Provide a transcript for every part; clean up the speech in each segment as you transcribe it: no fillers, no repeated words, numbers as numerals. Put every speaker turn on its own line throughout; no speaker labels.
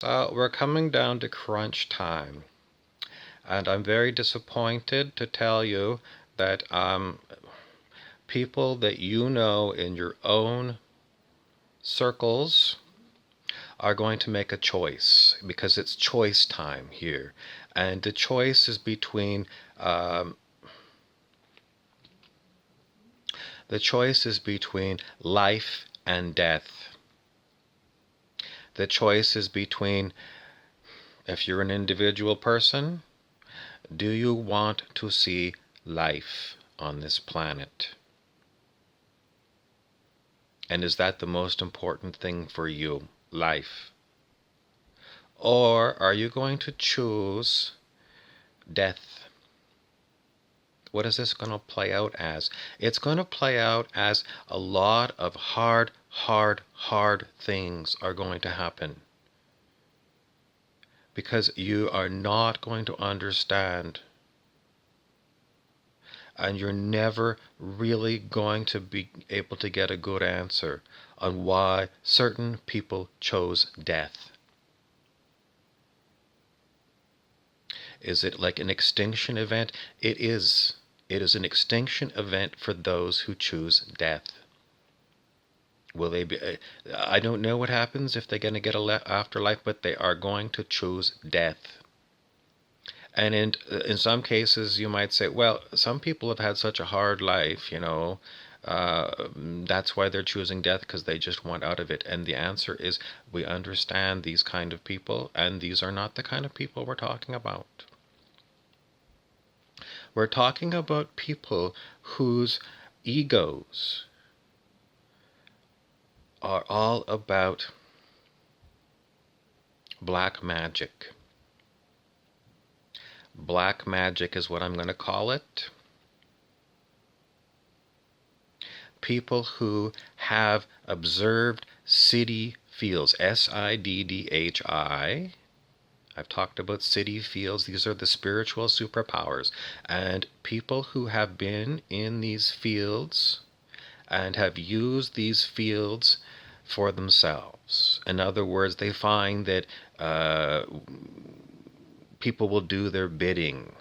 So we're coming down to crunch time, and I'm very disappointed to tell you that people that you know in your own circles are going to make a choice because it's choice time here, and the choice is between um, life and death. The choice is between, if you're an individual person, do you want to see life on this planet? And is that the most important thing for you? Life. Or are you going to choose death? What is this going to play out as? It's going to play out as a lot of hard things are going to happen. Because you are not going to understand. And you're never really going to be able to get a good answer on why certain people chose death. Is it like an extinction event? It is. It is an extinction event for those who choose death. Will they be? I don't know what happens if they're going to get a afterlife, but they are going to choose death. And in some cases, you might say, well, some people have had such a hard life, that's why they're choosing death, because they just want out of it. And the answer is, we understand these kind of people, and these are not the kind of people we're talking about. We're talking about people whose egos are all about black magic. Black magic is what I'm going to call it. People who have observed siddhi fields, Siddhi. I've talked about siddhi fields. These are the spiritual superpowers. And people who have been in these fields and have used these fields for themselves. In other words, they find that people will do their bidding.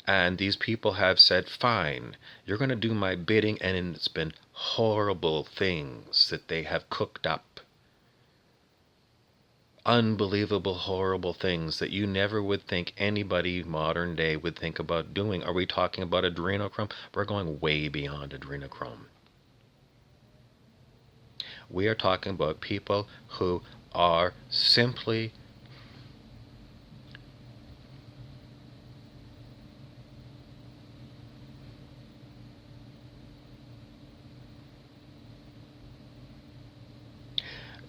And these people have said, fine, you're going to do my bidding, and it's been horrible things that they have cooked up. Unbelievable, horrible things that you never would think anybody modern day would think about doing. Are we talking about adrenochrome? We're going way beyond adrenochrome. We are talking about people who are simply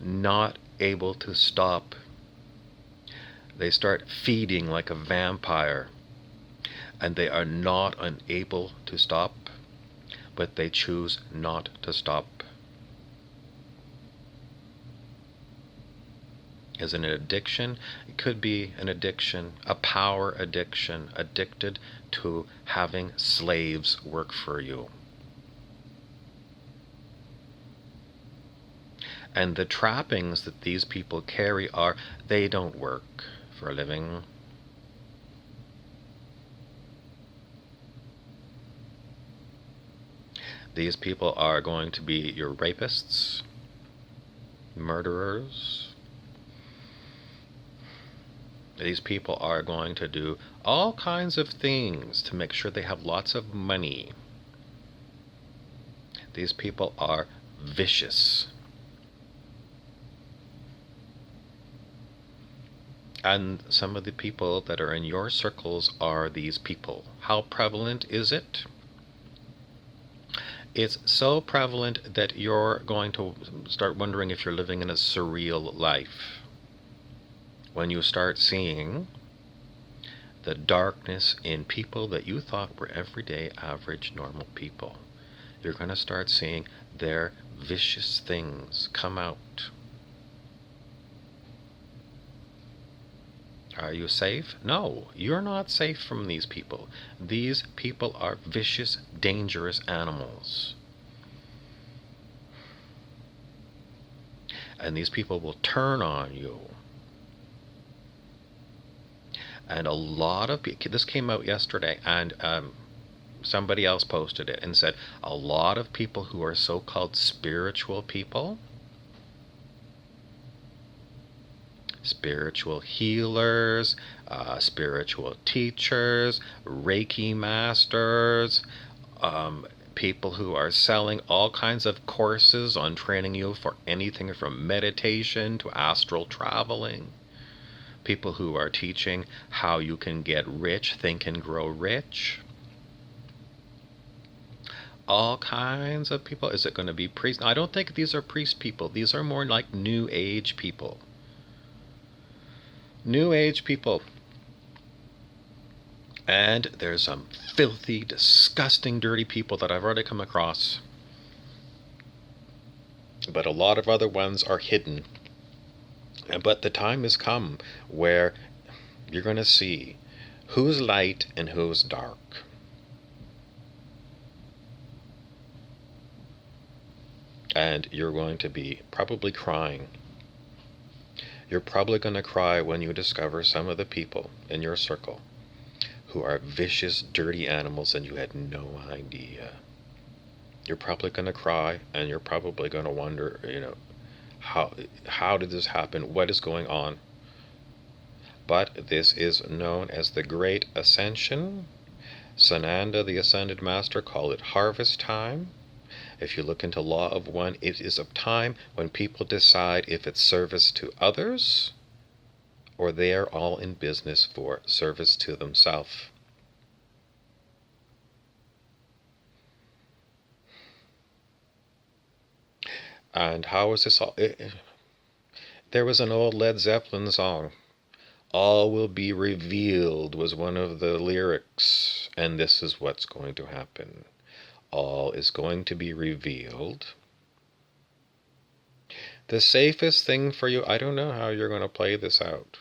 not able to stop. They start feeding like a vampire, and they are not unable to stop, but they choose not to stop. Is it an addiction? It could be an addiction, a power addiction, addicted to having slaves work for you. And the trappings that these people carry are, they don't work for a living. These people are going to be your rapists, murderers. These people are going to do all kinds of things to make sure they have lots of money. These people are vicious. And some of the people that are in your circles are these people. How prevalent is it? It's so prevalent that you're going to start wondering if you're living in a surreal life. When you start seeing the darkness in people that you thought were everyday, average, normal people, you're going to start seeing their vicious things come out. Are you safe? No, you're not safe from these people. These people are vicious, dangerous animals. And these people will turn on you. And a lot of people, this came out yesterday, and somebody else posted it and said a lot of people who are so-called spiritual people, spiritual healers, spiritual teachers, Reiki masters, people who are selling all kinds of courses on training you for anything from meditation to astral traveling, people who are teaching how you can get rich, think and grow rich. All kinds of people. Is it going to be priests? I don't think these are priest people. These are more like New Age people. New Age people. And there's some filthy, disgusting, dirty people that I've already come across. But a lot of other ones are hidden. But the time has come where you're going to see who's light and who's dark. And you're going to be probably crying. You're probably going to cry when you discover some of the people in your circle who are vicious, dirty animals and you had no idea. You're probably going to cry, and you're probably going to wonder, how did this happen? What is going on? But this is known as the Great Ascension. Sananda, the Ascended Master, called it harvest time. If you look into Law of One, it is a time when people decide if it's service to others or they are all in business for service to themselves. And how is this all? There was an old Led Zeppelin song. All will be revealed was one of the lyrics. And this is what's going to happen. All is going to be revealed. The safest thing for you, I don't know how you're going to play this out,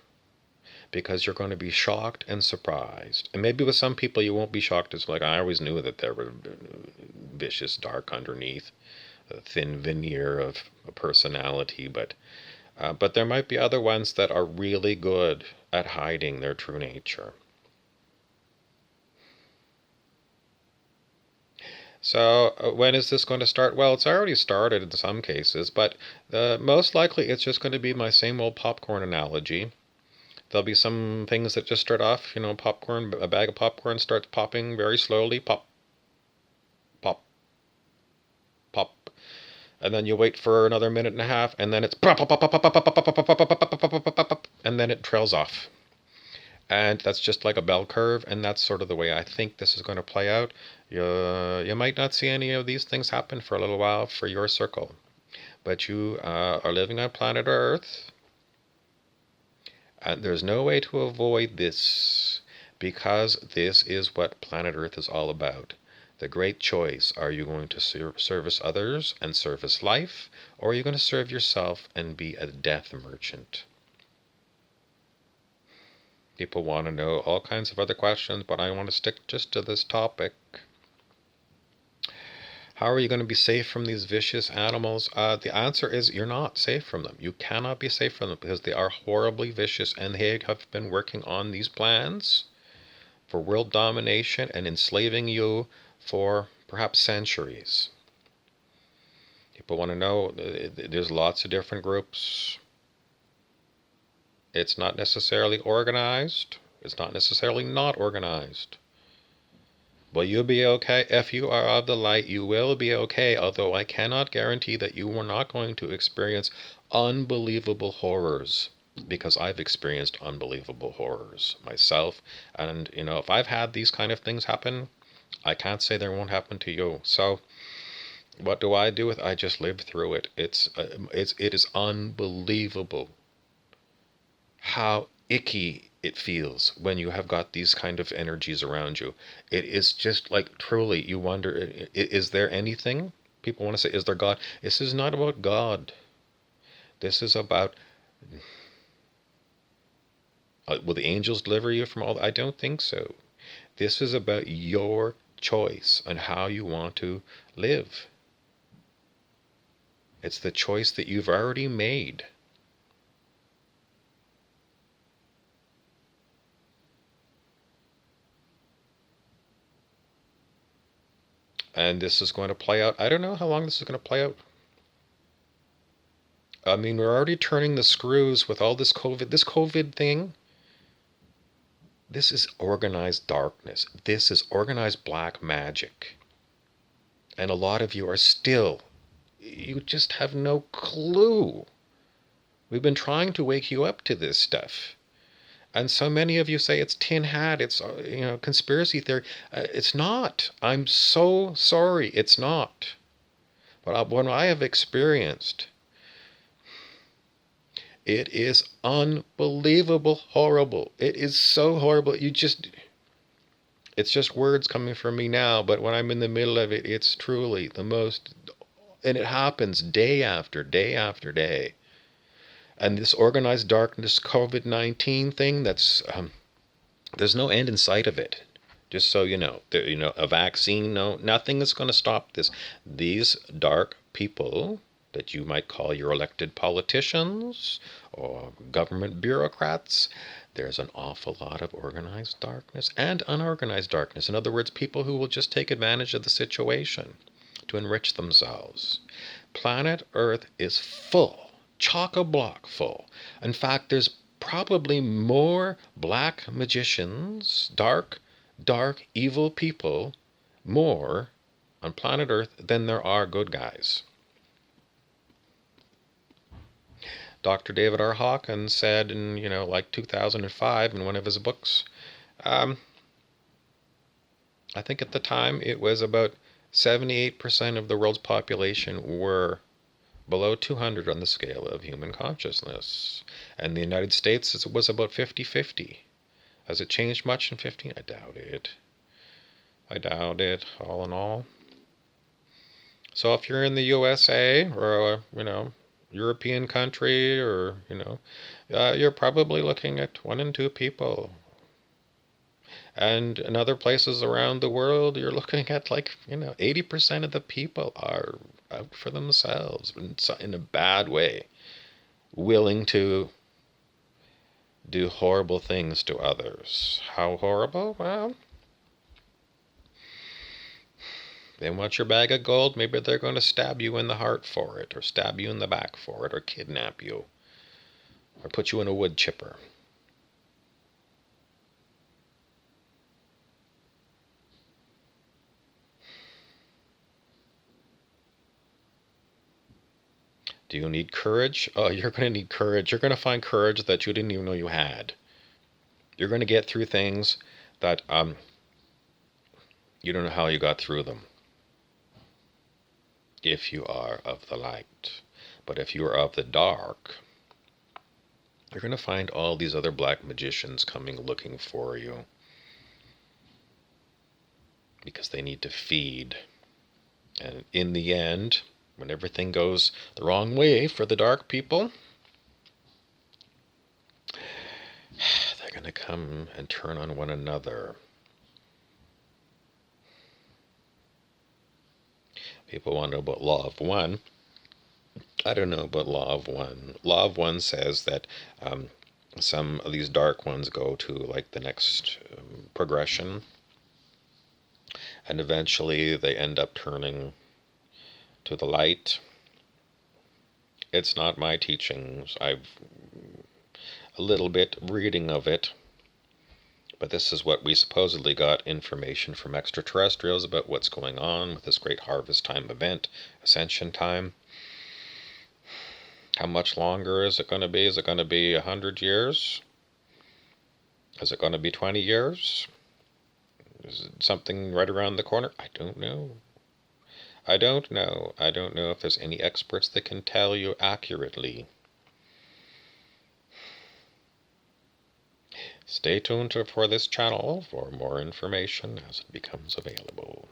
because you're going to be shocked and surprised. And maybe with some people you won't be shocked. It's like, I always knew that there were vicious, dark underneath, a thin veneer of a personality, but there might be other ones that are really good at hiding their true nature. So when is this going to start? Well, it's already started in some cases, but most likely it's just going to be my same old popcorn analogy. There'll be some things that just start off, popcorn, a bag of popcorn starts popping very slowly, pop, pop, pop. And then you wait for another minute and a half, and then it's pop, pop, pop, pop, pop, pop, pop, pop, pop, pop, pop, pop, and then it trails off. And that's just like a bell curve, and that's sort of the way I think this is going to play out. You might not see any of these things happen for a little while for your circle, but you are living on planet Earth, and there's no way to avoid this, because this is what planet Earth is all about. The great choice: are you going to service others and service life, or are you going to serve yourself and be a death merchant? People want to know all kinds of other questions, but I want to stick just to this topic. How are you going to be safe from these vicious animals? The answer is you're not safe from them. You cannot be safe from them because they are horribly vicious, and they have been working on these plans for world domination and enslaving you for perhaps centuries. People want to know, there's lots of different groups. It's not necessarily organized. It's not necessarily not organized. Will you be okay? If you are of the light, you will be okay, although I cannot guarantee that you are not going to experience unbelievable horrors, because I've experienced unbelievable horrors myself. And, if I've had these kind of things happen, I can't say they won't happen to you. So what do I do with it? I just live through it. It is unbelievable how icky it feels when you have got these kind of energies around you. It is just like, truly, you wonder, is there anything? People want to say, is there God? This is not about God. This is about, will the angels deliver you from all? I don't think so. This is about your choice on how you want to live. It's the choice that you've already made. And this is going to play out. I don't know how long this is going to play out. I mean, we're already turning the screws with all this COVID. This COVID thing, this is organized darkness. This is organized black magic. And a lot of you are still, you just have no clue. We've been trying to wake you up to this stuff. And so many of you say it's tin hat, it's conspiracy theory. It's not. I'm so sorry, it's not. But what I have experienced, it is unbelievable horrible. It is so horrible. It's just words coming from me now, but when I'm in the middle of it, it's truly the most, and it happens day after day after day. And this organized darkness COVID-19 thing, there's no end in sight of it. Just so you know, a vaccine, no, nothing is going to stop this. These dark people that you might call your elected politicians or government bureaucrats, there's an awful lot of organized darkness and unorganized darkness. In other words, people who will just take advantage of the situation to enrich themselves. Planet Earth is full, chock-a-block full. In fact, there's probably more black magicians, dark, evil people, more on planet Earth than there are good guys. Dr. David R. Hawkins said in, 2005 in one of his books, I think at the time it was about 78% of the world's population were below 200 on the scale of human consciousness. And the United States, it was about 50-50. Has it changed much in 15? I doubt it. All in all. So if you're in the USA or, European country or, you're probably looking at 1 in 2 people. And in other places around the world, you're looking at 80% of the people are out for themselves in a bad way, willing to do horrible things to others. How horrible? Well, they want your bag of gold. Maybe they're going to stab you in the heart for it, or stab you in the back for it, or kidnap you, or put you in a wood chipper. Do you need courage? Oh, you're going to need courage. You're going to find courage that you didn't even know you had. You're going to get through things that you don't know how you got through them. If you are of the light. But if you are of the dark, you're going to find all these other black magicians coming looking for you. Because they need to feed. And in the end, when everything goes the wrong way for the dark people, they're going to come and turn on one another. People want to know about Law of One. I don't know about Law of One. Law of One says that some of these dark ones go to the next progression, and eventually they end up turning to the light. It's not my teachings. I've a little bit reading of it, but this is what we supposedly got information from extraterrestrials about what's going on with this great harvest time event, ascension time. How much longer is it going to be? Is it going to be 100 years? Is it going to be 20 years? Is it something right around the corner? I don't know. I don't know if there's any experts that can tell you accurately. Stay tuned for this channel for more information as it becomes available.